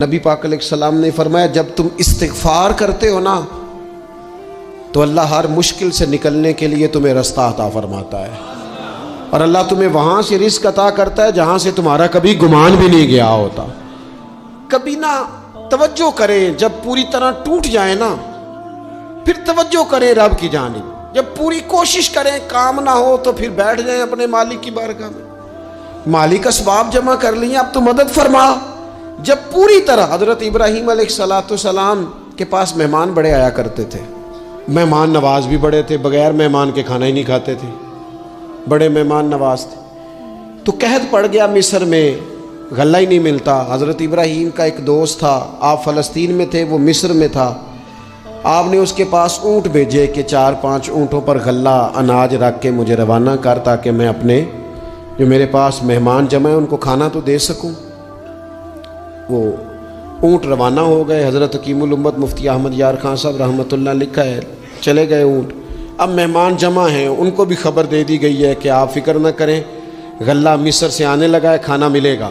نبی پاک علیہ السلام نے فرمایا جب تم استغفار کرتے ہو نا تو اللہ ہر مشکل سے نکلنے کے لیے تمہیں رستہ عطا فرماتا ہے، اور اللہ تمہیں وہاں سے رزق عطا کرتا ہے جہاں سے تمہارا کبھی گمان بھی نہیں گیا ہوتا۔ کبھی نہ توجہ کریں، جب پوری طرح ٹوٹ جائیں نا پھر توجہ کریں رب کی جانب، جب پوری کوشش کریں کام نہ ہو تو پھر بیٹھ جائیں اپنے مالک کی بارگاہ میں، مالک اسباب جمع کر لیے اب تو مدد فرما۔ جب پوری طرح حضرت ابراہیم علیہ السلام کے پاس مہمان بڑے آیا کرتے تھے، مہمان نواز بھی بڑے تھے، بغیر مہمان کے کھانا ہی نہیں کھاتے تھے، بڑے مہمان نواز تھے۔ تو قحط پڑ گیا مصر میں، غلہ ہی نہیں ملتا۔ حضرت ابراہیم کا ایک دوست تھا، آپ فلسطین میں تھے، وہ مصر میں تھا۔ آپ نے اس کے پاس اونٹ بھیجے کہ 4-5 اونٹوں پر غلہ اناج رکھ کے مجھے روانہ کر تاکہ میں اپنے جو میرے پاس مہمان جمع ہیں ان کو کھانا تو دے سکوں۔ وہ اونٹ روانہ ہو گئے۔ حضرت حکیم الامت مفتی احمد یار خان صاحب رحمۃ اللہ لکھا ہے، چلے گئے اونٹ۔ اب مہمان جمع ہیں، ان کو بھی خبر دے دی گئی ہے کہ آپ فکر نہ کریں، غلہ مصر سے آنے لگا ہے، کھانا ملے گا۔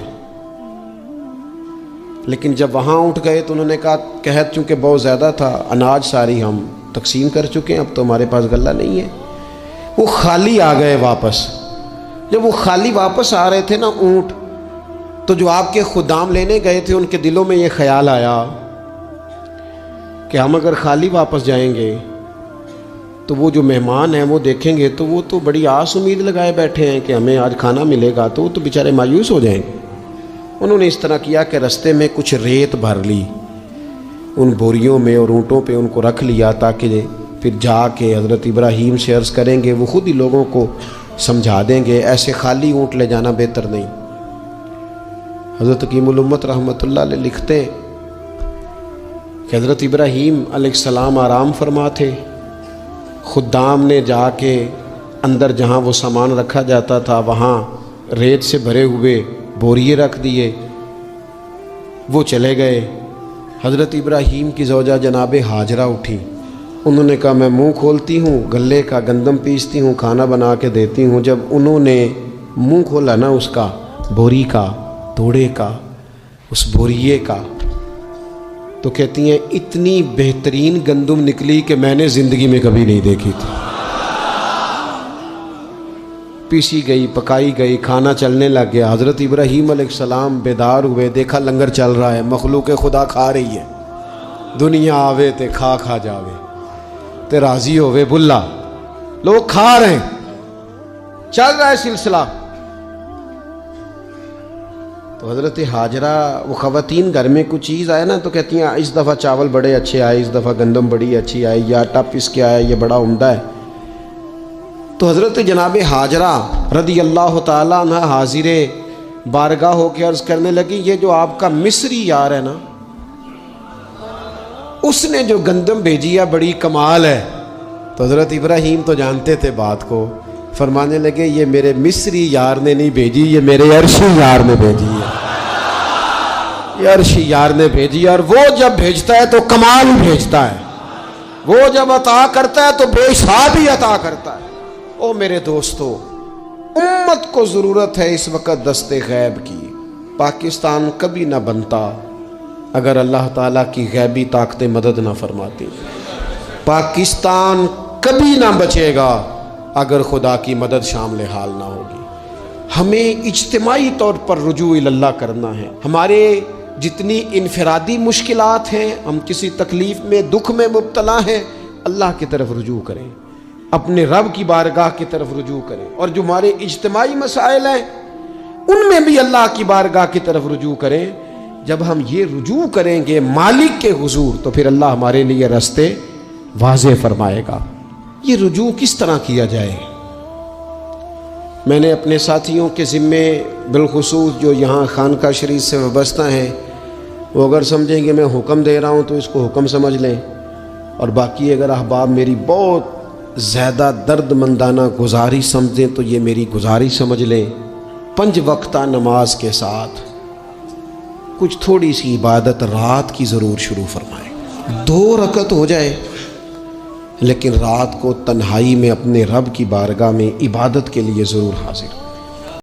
لیکن جب وہاں اٹھ گئے تو انہوں نے کہا قحط چونکہ بہت زیادہ تھا، اناج ساری ہم تقسیم کر چکے ہیں، اب تو ہمارے پاس غلہ نہیں ہے۔ وہ خالی آ گئے واپس۔ جب وہ خالی واپس آ رہے تھے نا اونٹ، تو جو آپ کے خدام لینے گئے تھے ان کے دلوں میں یہ خیال آیا کہ ہم اگر خالی واپس جائیں گے تو وہ جو مہمان ہیں وہ دیکھیں گے تو وہ تو بڑی آس امید لگائے بیٹھے ہیں کہ ہمیں آج کھانا ملے گا، تو وہ تو بیچارے مایوس ہو جائیں گے۔ انہوں نے اس طرح کیا کہ رستے میں کچھ ریت بھر لی ان بوریوں میں اور اونٹوں پہ ان کو رکھ لیا تاکہ پھر جا کے حضرت ابراہیم سے عرض کریں گے، وہ خود ہی لوگوں کو سمجھا دیں گے، ایسے خالی اونٹ لے جانا بہتر نہیں۔ حضرت حکیم الامت رحمۃ اللہ علیہ لکھتے ہیں کہ حضرت ابراہیم علیہ السلام آرام فرما تھے، خدام نے جا کے اندر جہاں وہ سامان رکھا جاتا تھا وہاں ریت سے بھرے ہوئے بوریے رکھ دیے، وہ چلے گئے۔ حضرت ابراہیم کی زوجہ جناب ہاجرہ اٹھی، انہوں نے کہا میں منہ کھولتی ہوں، گلے کا گندم پیستی ہوں، کھانا بنا کے دیتی ہوں۔ جب انہوں نے منہ کھولا نا اس کا، بوری کا، توڑے کا، اس بوریے کا، تو کہتی ہیں اتنی بہترین گندم نکلی کہ میں نے زندگی میں کبھی نہیں دیکھی تھی۔ پیسی گئی، پکائی گئی، کھانا چلنے لگ گیا۔ حضرت ابراہیم علیہ السلام بیدار ہوئے، دیکھا لنگر چل رہا ہے، مخلوق خدا کھا رہی ہے۔ دنیا آوے تے کھا کھا جاوے تے راضی ہوئے بلا، لوگ کھا رہے ہیں، چل رہا ہے سلسلہ۔ تو حضرت ہاجرہ، وہ خواتین گھر میں کچھ چیز آئے نا تو کہتی ہیں اس دفعہ چاول بڑے اچھے آئے، اس دفعہ گندم بڑی اچھی آئی، یا آٹا پس کے آیا، یہ بڑا عمدہ ہے۔ تو حضرت جناب ہاجرہ رضی اللہ تعالیٰ عنہ حاضر بارگاہ ہو کے عرض کرنے لگی یہ جو آپ کا مصری یار ہے نا، اس نے جو گندم بھیجی ہے بڑی کمال ہے۔ تو حضرت ابراہیم تو جانتے تھے بات کو، فرمانے لگے یہ میرے مصری یار نے نہیں بھیجی، یہ میرے عرشی یار نے بھیجی ہے، یہ عرشی یار نے بھیجی ہے۔ اور وہ جب بھیجتا ہے تو کمال بھیجتا ہے، وہ جب عطا کرتا ہے تو بے حساب ہی عطا کرتا ہے۔ او میرے دوستو، امت کو ضرورت ہے اس وقت دست غیب کی۔ پاکستان کبھی نہ بنتا اگر اللہ تعالیٰ کی غیبی طاقتیں مدد نہ فرماتی۔ پاکستان کبھی نہ بچے گا اگر خدا کی مدد شامل حال نہ ہوگی۔ ہمیں اجتماعی طور پر رجوع اللہ کرنا ہے۔ ہمارے جتنی انفرادی مشکلات ہیں، ہم کسی تکلیف میں، دکھ میں مبتلا ہیں، اللہ کی طرف رجوع کریں، اپنے رب کی بارگاہ کی طرف رجوع کریں، اور جو ہمارے اجتماعی مسائل ہیں ان میں بھی اللہ کی بارگاہ کی طرف رجوع کریں۔ جب ہم یہ رجوع کریں گے مالک کے حضور تو پھر اللہ ہمارے لیے راستے واضح فرمائے گا۔ یہ رجوع کس طرح کیا جائے؟ میں نے اپنے ساتھیوں کے ذمے، بالخصوص جو یہاں خانقاہ شریف سے وابستہ ہیں، وہ اگر سمجھیں کہ میں حکم دے رہا ہوں تو اس کو حکم سمجھ لیں، اور باقی اگر احباب میری بہت زیادہ درد مندانہ گزارش سمجھیں تو یہ میری گزارش سمجھ لیں۔ 5 وقتہ نماز کے ساتھ کچھ تھوڑی سی عبادت رات کی ضرور شروع فرمائیں۔ 2 رکعت ہو جائے لیکن رات کو تنہائی میں اپنے رب کی بارگاہ میں عبادت کے لیے ضرور حاضر۔